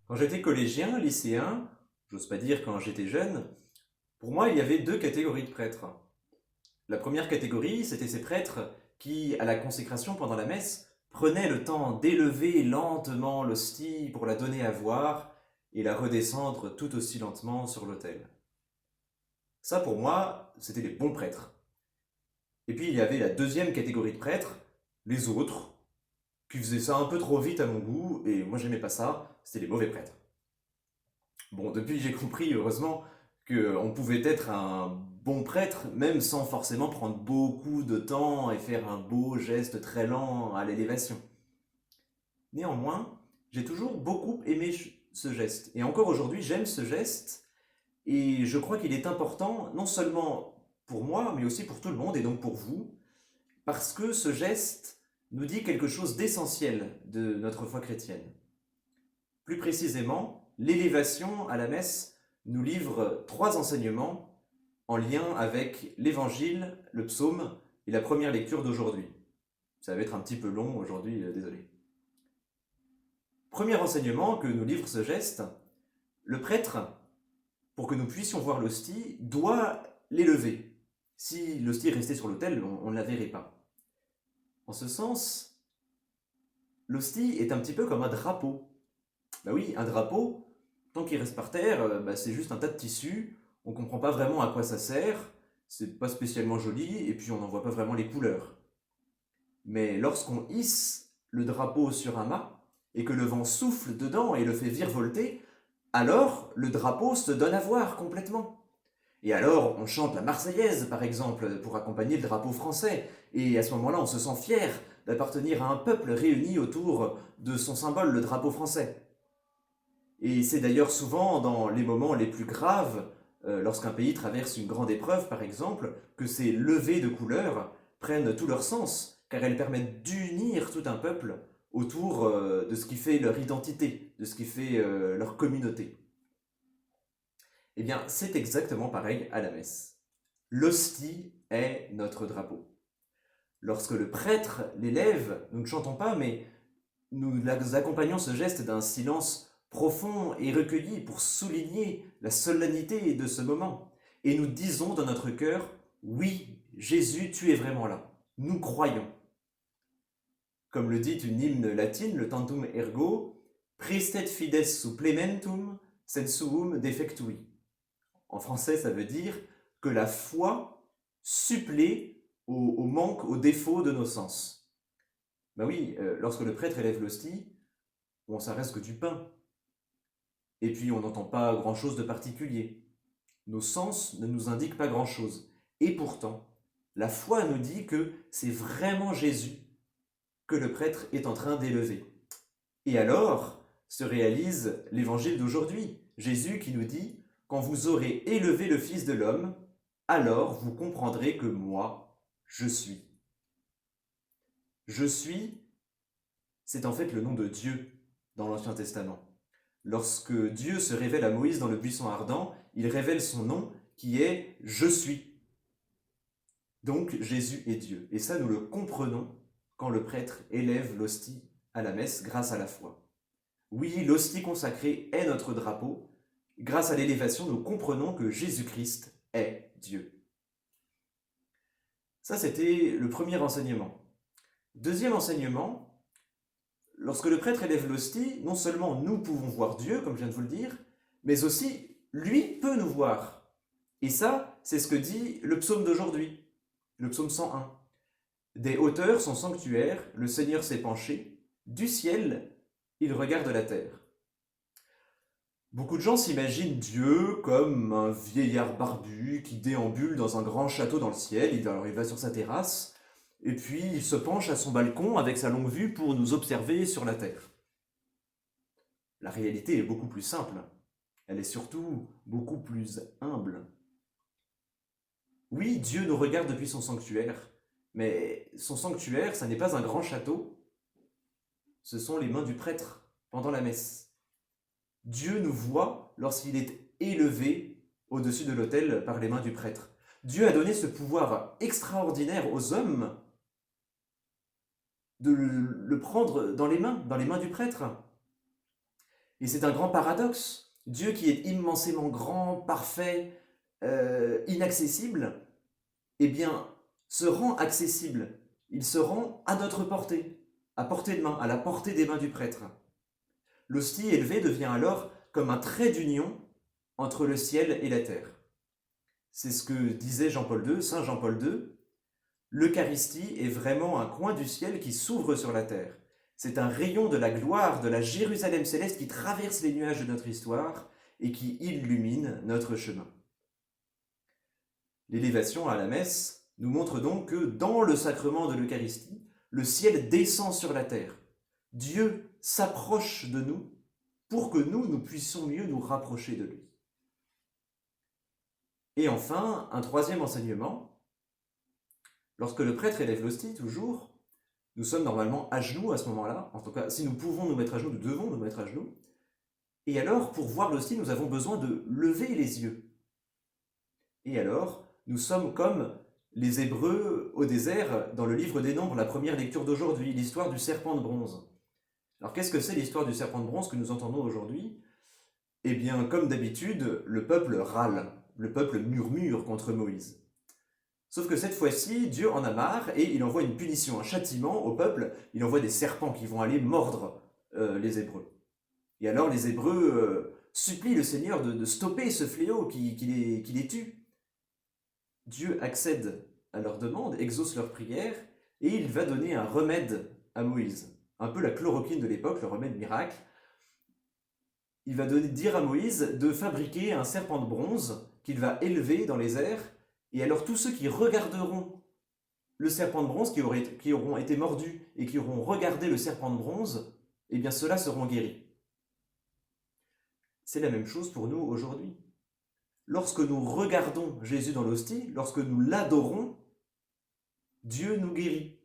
Quand j'étais collégien, lycéen, j'ose pas dire quand j'étais jeune, pour moi il y avait deux catégories de prêtres. La première catégorie, c'était ces prêtres qui, à la consécration pendant la messe, prenaient le temps d'élever lentement l'hostie pour la donner à voir et la redescendre tout aussi lentement sur l'autel. Ça pour moi, c'était les bons prêtres. Et puis il y avait la deuxième catégorie de prêtres, les autres, qui faisaient ça un peu trop vite à mon goût, et moi j'aimais pas ça, c'était les mauvais prêtres. Bon, depuis j'ai compris, heureusement, qu'on pouvait être un bon prêtre, même sans forcément prendre beaucoup de temps et faire un beau geste très lent à l'élévation. Néanmoins, j'ai toujours beaucoup aimé ce geste. Et encore aujourd'hui, j'aime ce geste, et je crois qu'il est important, non seulement pour moi, mais aussi pour tout le monde, et donc pour vous, parce que ce geste nous dit quelque chose d'essentiel de notre foi chrétienne. Plus précisément, l'élévation à la messe nous livre trois enseignements en lien avec l'évangile, le psaume et la première lecture d'aujourd'hui. Ça va être un petit peu long aujourd'hui, désolé. Premier enseignement que nous livre ce geste, le prêtre, pour que nous puissions voir l'hostie, doit l'élever. Si l'hostie restait sur l'autel, on ne la verrait pas. En ce sens, l'hostie est un petit peu comme un drapeau. Bah oui, un drapeau, tant qu'il reste par terre, c'est juste un tas de tissu, on comprend pas vraiment à quoi ça sert, c'est pas spécialement joli, et puis on n'en voit pas vraiment les couleurs. Mais lorsqu'on hisse le drapeau sur un mât, et que le vent souffle dedans et le fait virevolter, alors le drapeau se donne à voir complètement. Et alors on chante la Marseillaise, par exemple, pour accompagner le drapeau français, et à ce moment-là on se sent fier d'appartenir à un peuple réuni autour de son symbole, le drapeau français. Et c'est d'ailleurs souvent dans les moments les plus graves, lorsqu'un pays traverse une grande épreuve par exemple, que ces levées de couleurs prennent tout leur sens, car elles permettent d'unir tout un peuple autour de ce qui fait leur identité, de ce qui fait leur communauté. Eh bien, c'est exactement pareil à la messe. L'hostie est notre drapeau. Lorsque le prêtre l'élève, nous ne chantons pas, mais nous accompagnons ce geste d'un silence profond et recueilli pour souligner la solennité de ce moment. Et nous disons dans notre cœur, oui, Jésus, tu es vraiment là. Nous croyons. Comme le dit une hymne latine, le Tantum Ergo, Pristet fides supplementum, sed suum defectui. En français, ça veut dire que la foi supplée au manque, au défaut de nos sens. Ben oui, lorsque le prêtre élève l'hostie, bon, ça reste que du pain. Et puis on n'entend pas grand-chose de particulier. Nos sens ne nous indiquent pas grand-chose. Et pourtant, la foi nous dit que c'est vraiment Jésus que le prêtre est en train d'élever. Et alors se réalise l'évangile d'aujourd'hui. Jésus qui nous dit, quand vous aurez élevé le Fils de l'homme, alors vous comprendrez que moi, je suis. Je suis, c'est en fait le nom de Dieu dans l'Ancien Testament. Lorsque Dieu se révèle à Moïse dans le buisson ardent, il révèle son nom qui est « Je suis ». Donc Jésus est Dieu. Et ça, nous le comprenons quand le prêtre élève l'hostie à la messe grâce à la foi. Oui, l'hostie consacrée est notre drapeau. Grâce à l'élévation, nous comprenons que Jésus-Christ est Dieu. Ça, c'était le premier enseignement. Deuxième enseignement, lorsque le prêtre élève l'hostie, non seulement nous pouvons voir Dieu, comme je viens de vous le dire, mais aussi lui peut nous voir. Et ça, c'est ce que dit le psaume d'aujourd'hui, le psaume 101. Des hauteurs son sanctuaire, le Seigneur s'est penché, du ciel, il regarde la terre. Beaucoup de gens s'imaginent Dieu comme un vieillard barbu qui déambule dans un grand château dans le ciel. Alors il va sur sa terrasse, et puis il se penche à son balcon avec sa longue vue pour nous observer sur la terre. La réalité est beaucoup plus simple. Elle est surtout beaucoup plus humble. Oui, Dieu nous regarde depuis son sanctuaire, mais son sanctuaire, ça n'est pas un grand château, ce sont les mains du prêtre pendant la messe. Dieu nous voit lorsqu'il est élevé au-dessus de l'autel par les mains du prêtre. Dieu a donné ce pouvoir extraordinaire aux hommes de le prendre dans les mains du prêtre. Et c'est un grand paradoxe. Dieu qui est immensément grand, parfait, inaccessible, eh bien, se rend accessible. Il se rend à notre portée, à portée de main, à la portée des mains du prêtre. L'hostie élevée devient alors comme un trait d'union entre le ciel et la terre. C'est ce que disait Jean-Paul II, Saint Jean-Paul II. L'Eucharistie est vraiment un coin du ciel qui s'ouvre sur la terre. C'est un rayon de la gloire de la Jérusalem céleste qui traverse les nuages de notre histoire et qui illumine notre chemin. L'élévation à la messe nous montre donc que dans le sacrement de l'Eucharistie, le ciel descend sur la terre. Dieu s'approche de nous pour que nous puissions mieux nous rapprocher de lui. Et enfin, un troisième enseignement, lorsque le prêtre élève l'hostie, toujours, nous sommes normalement à genoux à ce moment-là. En tout cas, si nous pouvons nous mettre à genoux, nous devons nous mettre à genoux. Et alors, pour voir l'hostie, nous avons besoin de lever les yeux. Et alors, nous sommes comme les Hébreux au désert dans le livre des Nombres, la première lecture d'aujourd'hui, l'histoire du serpent de bronze. Alors, qu'est-ce que c'est l'histoire du serpent de bronze que nous entendons aujourd'hui? Eh bien, comme d'habitude, le peuple râle, le peuple murmure contre Moïse. Sauf que cette fois-ci, Dieu en a marre et il envoie une punition, un châtiment au peuple. Il envoie des serpents qui vont aller mordre les Hébreux. Et alors les Hébreux supplient le Seigneur de stopper ce fléau qui les tue. Dieu accède à leur demande, exauce leur prière, et il va donner un remède à Moïse. Un peu la chloroquine de l'époque, le remède miracle. Il va dire à Moïse de fabriquer un serpent de bronze qu'il va élever dans les airs. Et alors tous ceux qui regarderont le serpent de bronze, qui auront été mordus et qui auront regardé le serpent de bronze, eh bien ceux-là seront guéris. C'est la même chose pour nous aujourd'hui. Lorsque nous regardons Jésus dans l'hostie, lorsque nous l'adorons, Dieu nous guérit.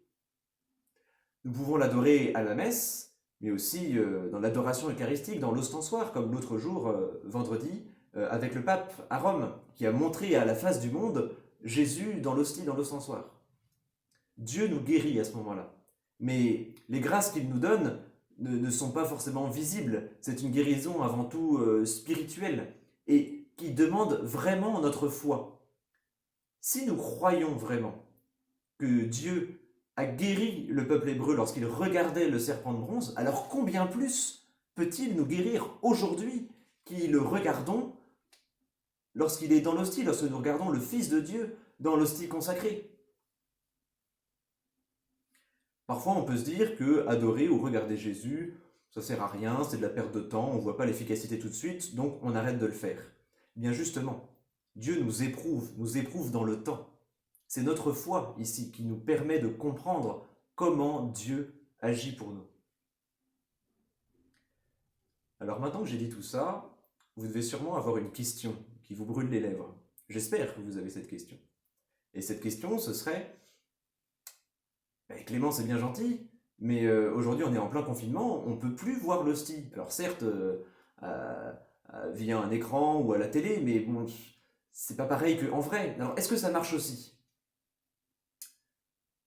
Nous pouvons l'adorer à la messe, mais aussi dans l'adoration eucharistique, dans l'ostensoir, comme l'autre jour, vendredi, avec le pape à Rome, qui a montré à la face du monde Jésus dans l'hostie, dans l'ostensoir. Dieu nous guérit à ce moment-là. Mais les grâces qu'il nous donne ne sont pas forcément visibles. C'est une guérison avant tout spirituelle et qui demande vraiment notre foi. Si nous croyons vraiment que Dieu a guéri le peuple hébreu lorsqu'il regardait le serpent de bronze, alors combien plus peut-il nous guérir aujourd'hui qui le regardons lorsqu'il est dans l'hostie, lorsque nous regardons le Fils de Dieu dans l'hostie consacrée? Parfois, on peut se dire que adorer ou regarder Jésus, ça sert à rien, c'est de la perte de temps, on ne voit pas l'efficacité tout de suite, donc on arrête de le faire. Bien justement, Dieu nous éprouve dans le temps. C'est notre foi ici qui nous permet de comprendre comment Dieu agit pour nous. Alors maintenant que j'ai dit tout ça, vous devez sûrement avoir une question qui vous brûle les lèvres. J'espère que vous avez cette question. Et cette question, ce serait... Clément, c'est bien gentil, mais aujourd'hui on est en plein confinement, on ne peut plus voir l'hostie. Alors certes, via un écran ou à la télé, mais bon, c'est pas pareil qu'en vrai. Alors est-ce que ça marche aussi?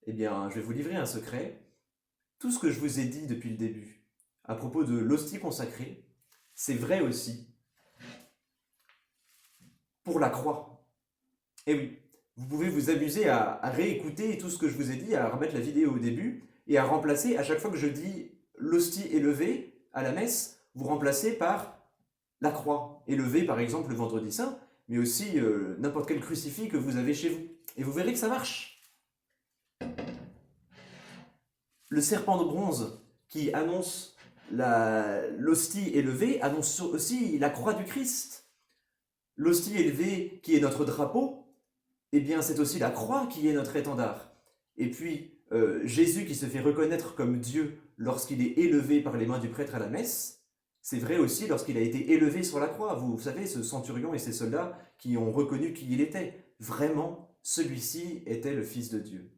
Eh bien, je vais vous livrer un secret. Tout ce que je vous ai dit depuis le début à propos de l'hostie consacrée, c'est vrai aussi pour la croix. Eh oui, vous pouvez vous amuser à réécouter tout ce que je vous ai dit, à remettre la vidéo au début et à remplacer, à chaque fois que je dis l'hostie élevée à la messe, vous remplacez par la croix élevée, par exemple le vendredi saint, mais aussi n'importe quel crucifix que vous avez chez vous. Et vous verrez que ça marche. Le serpent de bronze qui annonce l'hostie élevée annonce aussi la croix du Christ. L'hostie élevée qui est notre drapeau, eh bien c'est aussi la croix qui est notre étendard. Et puis Jésus qui se fait reconnaître comme Dieu lorsqu'il est élevé par les mains du prêtre à la messe, c'est vrai aussi lorsqu'il a été élevé sur la croix. Vous savez, ce centurion et ses soldats qui ont reconnu qui il était. Vraiment, celui-ci était le Fils de Dieu.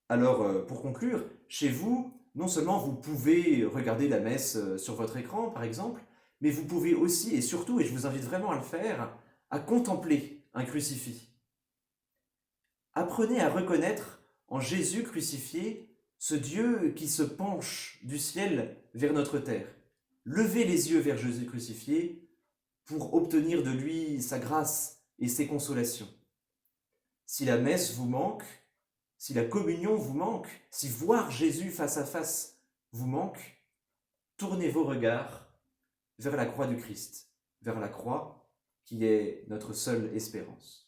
Alors, pour conclure, chez vous, non seulement vous pouvez regarder la messe sur votre écran, par exemple, mais vous pouvez aussi, et surtout, et je vous invite vraiment à le faire, à contempler un crucifix. Apprenez à reconnaître en Jésus crucifié ce Dieu qui se penche du ciel vers notre terre. Levez les yeux vers Jésus crucifié pour obtenir de lui sa grâce et ses consolations. Si la messe vous manque, si la communion vous manque, si voir Jésus face à face vous manque, tournez vos regards vers la croix du Christ, vers la croix qui est notre seule espérance.